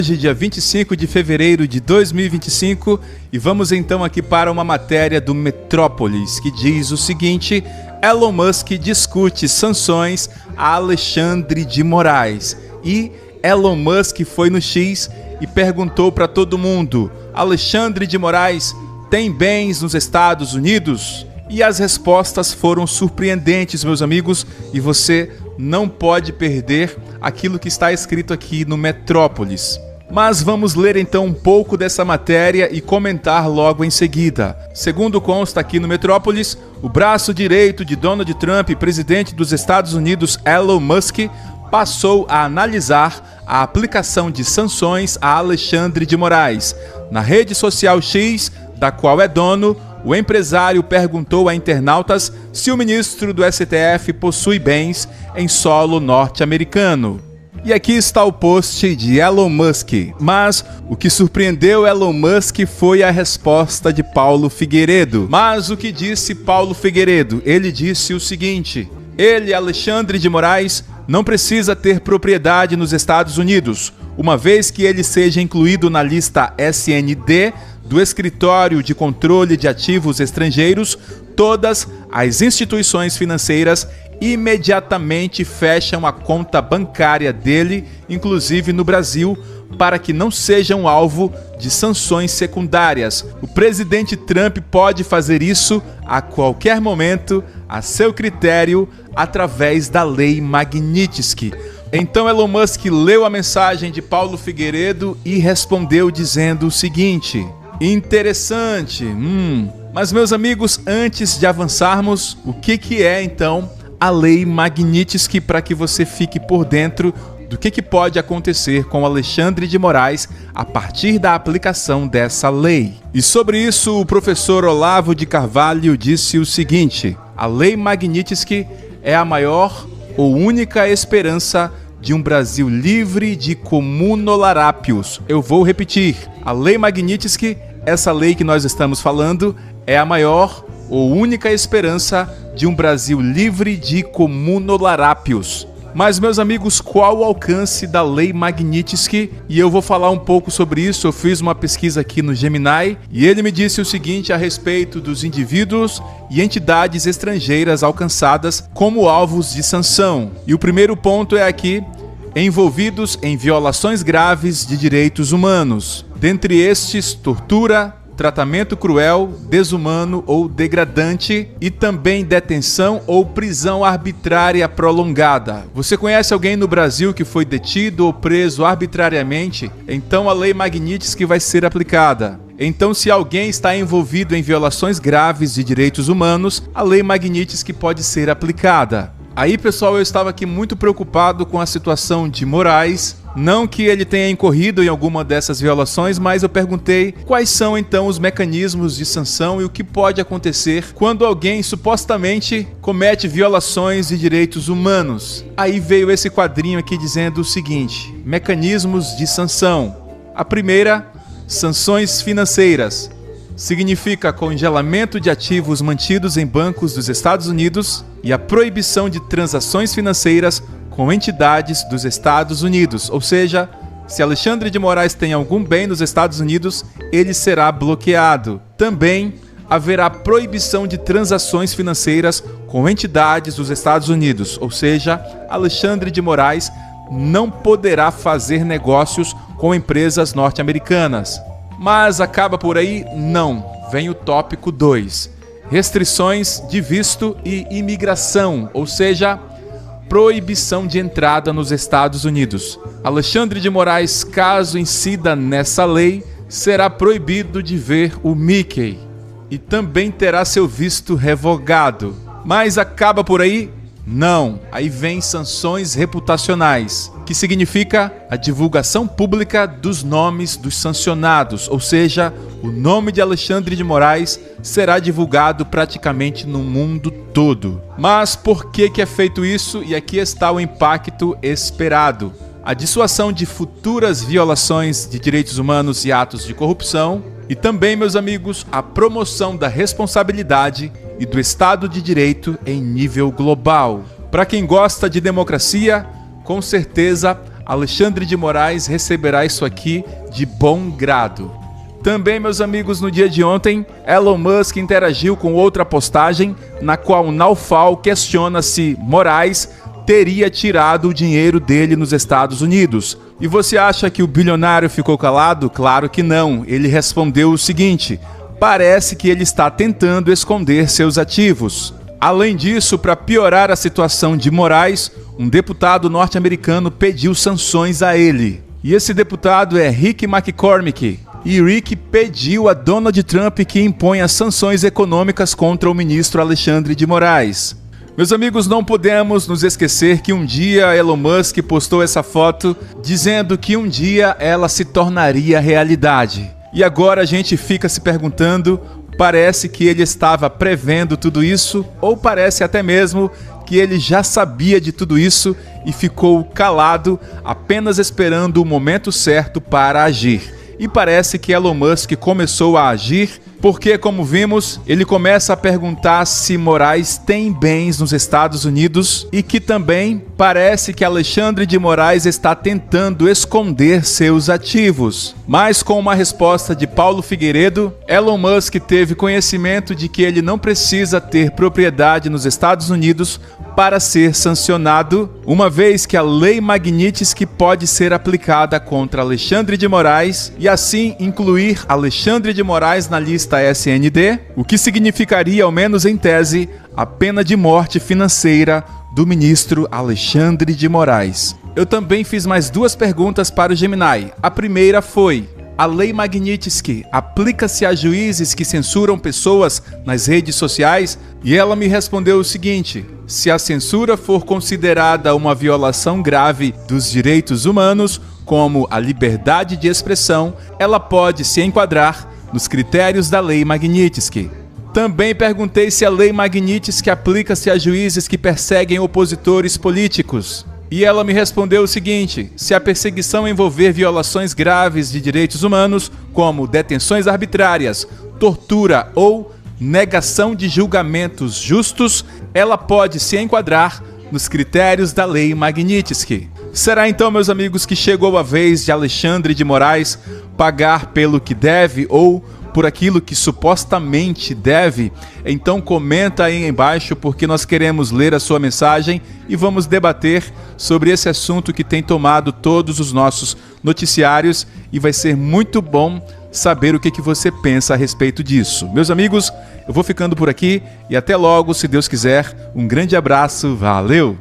Hoje, dia 25 de fevereiro de 2025, e vamos então aqui para uma matéria do Metrópolis, que diz o seguinte: Elon Musk discute sanções a Alexandre de Moraes. E Elon Musk foi no X e perguntou para todo mundo: Alexandre de Moraes tem bens nos Estados Unidos? E as respostas foram surpreendentes, meus amigos, e você não pode perder aquilo que está escrito aqui no Metrópolis. Mas vamos ler então um pouco dessa matéria e comentar logo em seguida. Segundo consta aqui no Metrópolis, o braço direito de Donald Trump, presidente dos Estados Unidos, Elon Musk, passou a analisar a aplicação de sanções a Alexandre de Moraes. Na rede social X, da qual é dono, o empresário perguntou a internautas se o ministro do STF possui bens em solo norte-americano. E aqui está o post de Elon Musk, mas o que surpreendeu Elon Musk foi a resposta de Paulo Figueiredo. Mas o que disse Paulo Figueiredo? Ele disse o seguinte: ele, Alexandre de Moraes, não precisa ter propriedade nos Estados Unidos, uma vez que ele seja incluído na lista SND do Escritório de Controle de Ativos Estrangeiros. Todas as instituições financeiras imediatamente fecham a conta bancária dele, inclusive no Brasil, para que não sejam alvo de sanções secundárias. O presidente Trump pode fazer isso a qualquer momento, a seu critério, através da lei Magnitsky. Então Elon Musk leu a mensagem de Paulo Figueiredo e respondeu dizendo o seguinte: interessante. Mas meus amigos, antes de avançarmos, o que é então a lei Magnitsky, para que você fique por dentro do que pode acontecer com Alexandre de Moraes a partir da aplicação dessa lei. E sobre isso, o professor Olavo de Carvalho disse o seguinte: a lei Magnitsky é a maior ou única esperança de um Brasil livre de comunolarápios. Eu vou repetir: a lei Magnitsky, essa lei que nós estamos falando, é a maior ou única esperança de um Brasil livre de comunolarápios. Mas, meus amigos, qual o alcance da lei Magnitsky? E eu vou falar um pouco sobre isso. Eu fiz uma pesquisa aqui no Gemini e ele me disse o seguinte a respeito dos indivíduos e entidades estrangeiras alcançadas como alvos de sanção. E o primeiro ponto é aqui: envolvidos em violações graves de direitos humanos. Dentre estes, tortura, tratamento cruel, desumano ou degradante e também detenção ou prisão arbitrária prolongada. Você conhece alguém no Brasil que foi detido ou preso arbitrariamente? Então a lei Magnitsky vai ser aplicada. Então, se alguém está envolvido em violações graves de direitos humanos, a lei Magnitsky pode ser aplicada. Aí, pessoal, eu estava aqui muito preocupado com a situação de Moraes. Não que ele tenha incorrido em alguma dessas violações, mas eu perguntei quais são então os mecanismos de sanção e o que pode acontecer quando alguém supostamente comete violações de direitos humanos. Aí veio esse quadrinho aqui dizendo o seguinte: mecanismos de sanção. A primeira, sanções financeiras. Significa congelamento de ativos mantidos em bancos dos Estados Unidos e a proibição de transações financeiras com entidades dos Estados Unidos. Ou seja, se Alexandre de Moraes tem algum bem nos Estados Unidos, ele será bloqueado. Também haverá proibição de transações financeiras com entidades dos Estados Unidos. Ou seja, Alexandre de Moraes não poderá fazer negócios com empresas norte-americanas. Mas acaba por aí? Não. Vem o tópico 2. Restrições de visto e imigração, ou seja, proibição de entrada nos Estados Unidos. Alexandre de Moraes, caso incida nessa lei, será proibido de ver o Mickey e também terá seu visto revogado. Mas acaba por aí? Não. Aí vem sanções reputacionais, que significa a divulgação pública dos nomes dos sancionados, ou seja, o nome de Alexandre de Moraes será divulgado praticamente no mundo todo. Mas por que é feito isso? E aqui está o impacto esperado: a dissuasão de futuras violações de direitos humanos e atos de corrupção, e também, meus amigos, a promoção da responsabilidade e do Estado de Direito em nível global. Para quem gosta de democracia, com certeza Alexandre de Moraes receberá isso aqui de bom grado. Também, meus amigos, no dia de ontem, Elon Musk interagiu com outra postagem na qual Naufal questiona se Moraes teria tirado o dinheiro dele nos Estados Unidos. E você acha que o bilionário ficou calado? Claro que não. Ele respondeu o seguinte: parece que ele está tentando esconder seus ativos. Além disso, para piorar a situação de Moraes, um deputado norte-americano pediu sanções a ele. E esse deputado é Rick McCormick. E Rick pediu a Donald Trump que imponha sanções econômicas contra o ministro Alexandre de Moraes. Meus amigos, não podemos nos esquecer que um dia Elon Musk postou essa foto dizendo que um dia ela se tornaria realidade. E agora a gente fica se perguntando, parece que ele estava prevendo tudo isso, ou parece até mesmo que ele já sabia de tudo isso e ficou calado, apenas esperando o momento certo para agir. E parece que Elon Musk começou a agir porque, como vimos, ele começa a perguntar se Moraes tem bens nos Estados Unidos e que também parece que Alexandre de Moraes está tentando esconder seus ativos. Mas com uma resposta de Paulo Figueiredo, Elon Musk teve conhecimento de que ele não precisa ter propriedade nos Estados Unidos para ser sancionado, uma vez que a Lei Magnitsky pode ser aplicada contra Alexandre de Moraes e assim incluir Alexandre de Moraes na lista SND, o que significaria, ao menos em tese, a pena de morte financeira do ministro Alexandre de Moraes. Eu também fiz mais duas perguntas para o Gemini. A primeira foi: a Lei Magnitsky aplica-se a juízes que censuram pessoas nas redes sociais? E ela me respondeu o seguinte: se a censura for considerada uma violação grave dos direitos humanos, como a liberdade de expressão, ela pode se enquadrar nos critérios da Lei Magnitsky. Também perguntei se a Lei Magnitsky aplica-se a juízes que perseguem opositores políticos. E ela me respondeu o seguinte: se a perseguição envolver violações graves de direitos humanos, como detenções arbitrárias, tortura ou negação de julgamentos justos, ela pode se enquadrar nos critérios da Lei Magnitsky. Será então, meus amigos, que chegou a vez de Alexandre de Moraes pagar pelo que deve ou por aquilo que supostamente deve? Então comenta aí embaixo, porque nós queremos ler a sua mensagem e vamos debater sobre esse assunto que tem tomado todos os nossos noticiários, e vai ser muito bom saber o que você pensa a respeito disso. Meus amigos, eu vou ficando por aqui e até logo, se Deus quiser. Um grande abraço, valeu!